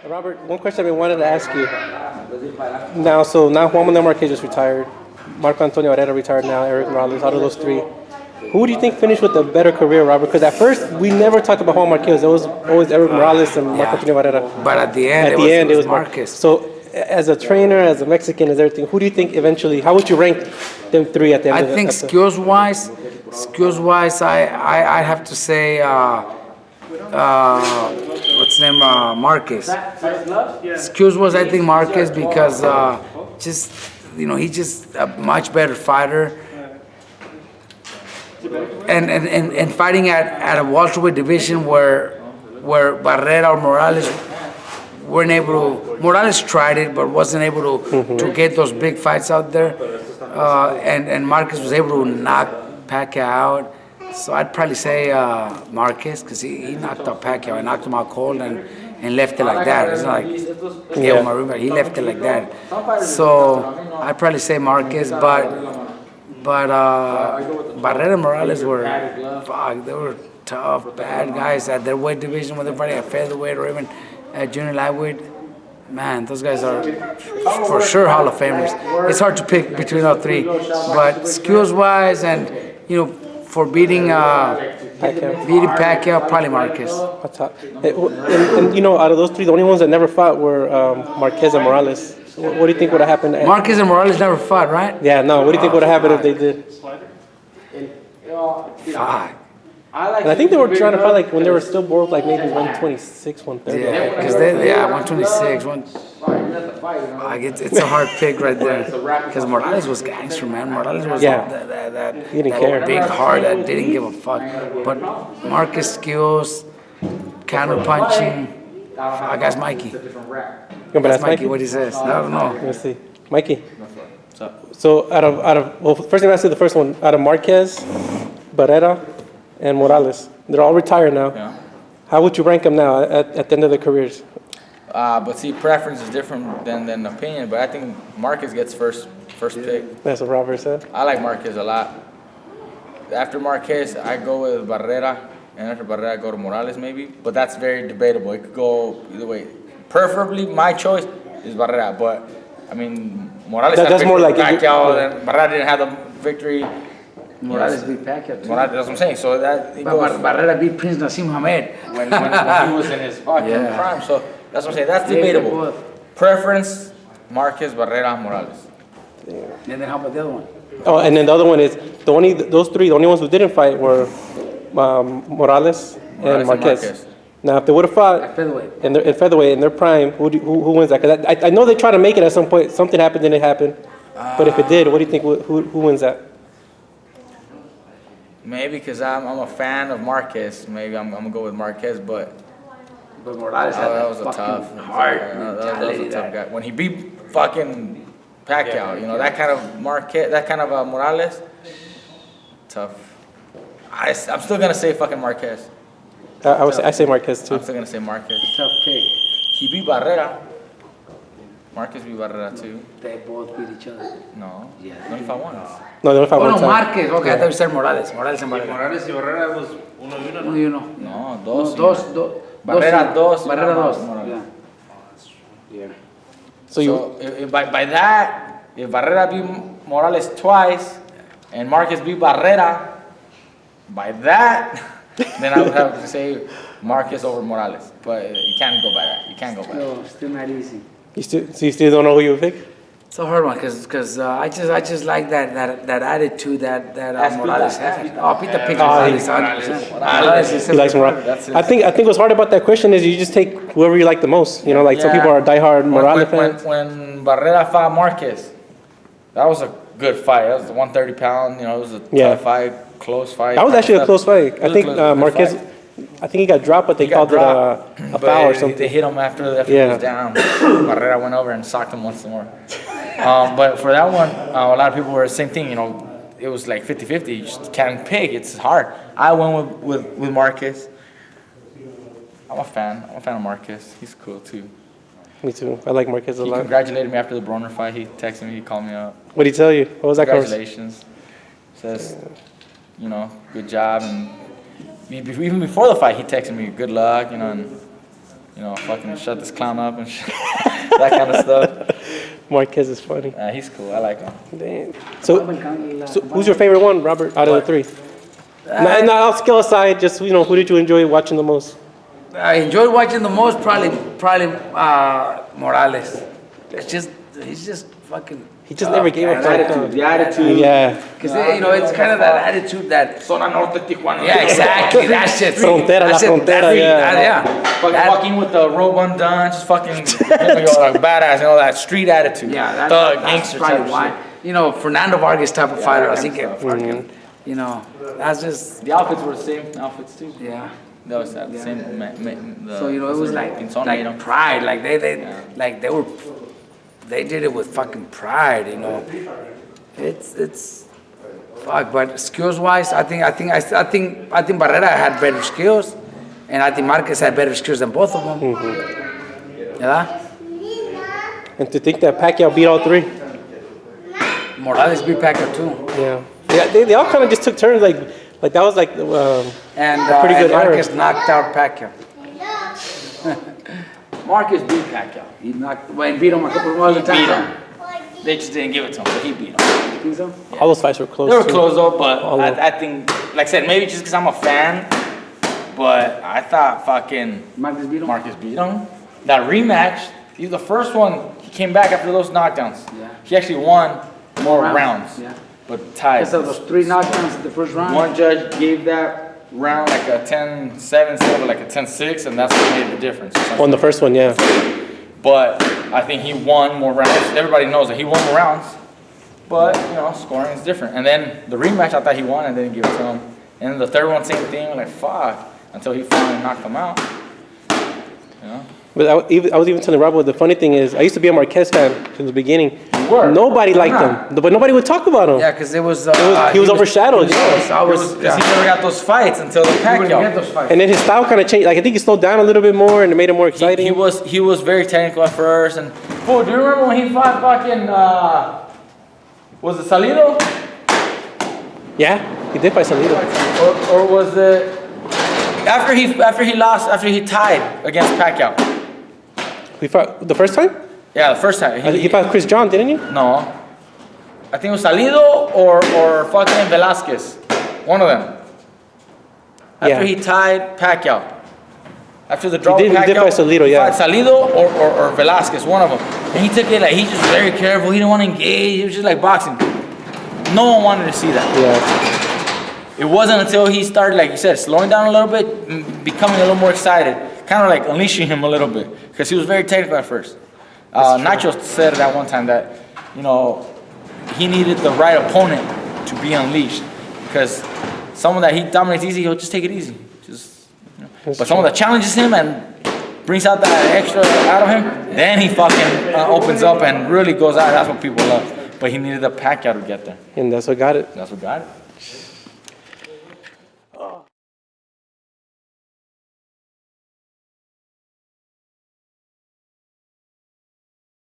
Robert, one question I've been wanting to ask you. Now Juan Manuel Marquez just retired. Marco Antonio Barrera retired now. Erik Morales. Out of those three, who do you think finished with a better career, Robert? Because at first we never talked about Juan Marquez. It was always Erik Morales and Marco Antonio Barrera. But at the end, it was Marquez. So, as a trainer, as a Mexican, as everything, who do you think eventually? How would you rank them three at the end? I think skills-wise, I have to say, what's his name, Marquez. Skills-wise, I think Marquez because he's just a much better fighter. And fighting at a welterweight division where Barrera or Morales weren't able to. Morales tried it, but wasn't able to get those big fights out there. And Marquez was able to knock Pacquiao out. So I'd probably say Marquez, because he knocked out Pacquiao and knocked him out cold and left it like that. It's not like he left it like that. So I'd probably say Marquez, but Barrera and Morales they were tough, bad guys at their weight division, whether they're fighting at featherweight or even at junior lightweight. Man, those guys are for sure Hall of Famers. It's hard to pick between all three, but skills-wise and for beating Pacquiao, probably Marquez. And out of those three, the only ones that never fought were Marquez and Morales. What do you think would have happened? Marquez and Morales never fought, right? Yeah, no. What do you think would have happened if they did? Fuck. And I think they were trying to fight like when they were still both like maybe 126, 130. Yeah, because 126. It's a hard pick right there. Because Morales was gangster, man. Morales was that he didn't care. Big heart that didn't give a fuck. But Marquez skills, counter punching. I guess Mikey. That's Mikey. What he says. I don't know. Let's see, Mikey. So out of first thing I say the first one out of Marquez, Barrera, and Morales, they're all retired now. Yeah. How would you rank them now at the end of their careers? But see, preference is different than opinion. But I think Marquez gets first pick. That's what Robert said. I like Marquez a lot. After Marquez, I go with Barrera, and after Barrera, I go to Morales maybe. But that's very debatable. It could go either way. Preferably, my choice is Barrera. But I mean, Morales. That's more like Pacquiao, and Barrera didn't have the victory. Morales beat Pacquiao too. That's what I'm saying. So that Barrera beat Prince Nassim Hamed when he was in his fucking prime. So that's what I'm saying. That's debatable. Preference: Marquez, Barrera, Morales. And then how about the other one? Oh, and then the other one is those three. The only ones who didn't fight were Morales and Marquez. Now, if they would have fought at featherweight in featherweight in their prime, who wins that? Because I know they try to make it at some point. Something happened, didn't happen. But if it did, what do you think? Who wins that? Maybe because I'm a fan of Marquez. Maybe I'm gonna go with Marquez, but Morales that was a tough heart. That was a tough guy. When he beat fucking Pacquiao, that kind of Marquez, that kind of Morales, tough. I'm still gonna say fucking Marquez. I say Marquez too. I'm still gonna say Marquez. Tough pick. He beat Barrera. Marquez beat Barrera too. They both beat each other. No. Yeah. They only fought once. No, they only fought one time. Marquez. Okay, I thought you said Morales. Morales and Barrera. Morales y Barrera was 1-1. No, dos. Barrera dos. Barrera dos. Yeah. So if by that, if Barrera beat Morales twice, and Marquez beat Barrera, by that, then I would have to say Marquez over Morales. But you can't go by that. Still not easy. You still don't know who you would pick? It's a hard one because I just like that attitude that Morales had. Pita picks Morales 100%. He likes Morales. I think what's hard about that question is you just take whoever you like the most. Some people are diehard Morales fans. When Barrera fought Marquez, that was a good fight. That was the 130 pound. It was a tough fight, close fight. That was actually a close fight. I think Marquez. I think he got dropped, but they called it a foul or something. They hit him after he was down. Barrera went over and socked him once more. But for that one, a lot of people were the same thing. It was like 50-50. You just can't pick. It's hard. I went with Marquez. I'm a fan of Marquez. He's cool too. Me too. I like Marquez a lot. He congratulated me after the Broner fight. He texted me. He called me up. What did he tell you? What was that? Congratulations. Says, good job. And even before the fight, he texted me, good luck, and fucking shut this clown up and shit. That kind of stuff. Marquez is funny. He's cool. I like him. Damn. So who's your favorite one, Robert, out of the three? No, I'll scale aside. Just who did you enjoy watching the most? I enjoyed watching the most, probably Morales. He's just fucking. He just never gave up. The attitude. Yeah. Because it's kind of that attitude that. Zona Norte, Tijuana. Yeah, exactly. That shit. Frontera, la frontera. Yeah. Fucking walking with the robe undone, just fucking like badass, that street attitude. Yeah, thug, that's gangster probably type why. shit. Fernando Vargas type of fighter. I think fucking, that's just. The outfits were the same outfits too. Yeah. They always had the same. So it was like pride, like they did it with fucking pride, It's fuck, but skills wise, I think Barrera had better skills, and I think Marquez had better skills than both of them. Yeah. And to think that Pacquiao beat all three. Morales beat Pacquiao too. Yeah. They all kind of just took turns, like that was like and pretty good Marquez knocked out Pacquiao. Marquez beat Pacquiao. He beat him a couple of other times. They just didn't give it to him, but he beat him. You think so? Yeah. All those fights were close. They were too. close though, but I think, like I said, maybe just because I'm a fan, but I thought fucking Marquez beat him. That rematch, the first one, he came back after those knockdowns. Yeah. He actually won more rounds. Yeah. But tied. Because of those 3 knockdowns in the first round. One judge gave that round like a 10-7 instead of like a 10-6, and that's what made the difference. On the first one, yeah. But I think he won more rounds. Everybody knows that he won more rounds. But, scoring is different. And then the rematch, I thought he won and didn't give it to him. And then the third one, same thing. Like, fuck. Until he finally knocked him out. But I was even telling Robert, the funny thing is, I used to be a Marquez fan from the beginning. You were? Nobody liked him, but nobody would talk about him. Yeah, because he was overshadowed. He Because he never got those fights until the Pacquiao. And then his style kind of changed. Like I think he slowed down a little bit more, and it made him more exciting. He was very technical at first. And do you remember when he fought fucking was it Salido? Yeah, he did fight Salido. Or was it after he tied against Pacquiao? He fought the first time. Yeah, the first time. He fought Chris John, didn't he? No. I think it was Salido or fucking Velasquez. One of them. After he tied Pacquiao. After the draw he did fight Salido, yeah. Fight Salido or Velasquez, one of them. And he took it like, he just very careful. He didn't want to engage. He was just like boxing. No one wanted to see that. Yeah. It wasn't until he started, like you said, slowing down a little bit, becoming a little more excited. Kind of like unleashing him a little bit. Because he was very technical at first. Nacho said at one time that, he needed the right opponent to be unleashed. Because someone that he dominates easy, he'll just take it easy. But someone that challenges him and brings out that extra out of him, then he fucking opens up and really goes out. That's what people love. But he needed the Pacquiao to get there. And that's what got it. That's what got it.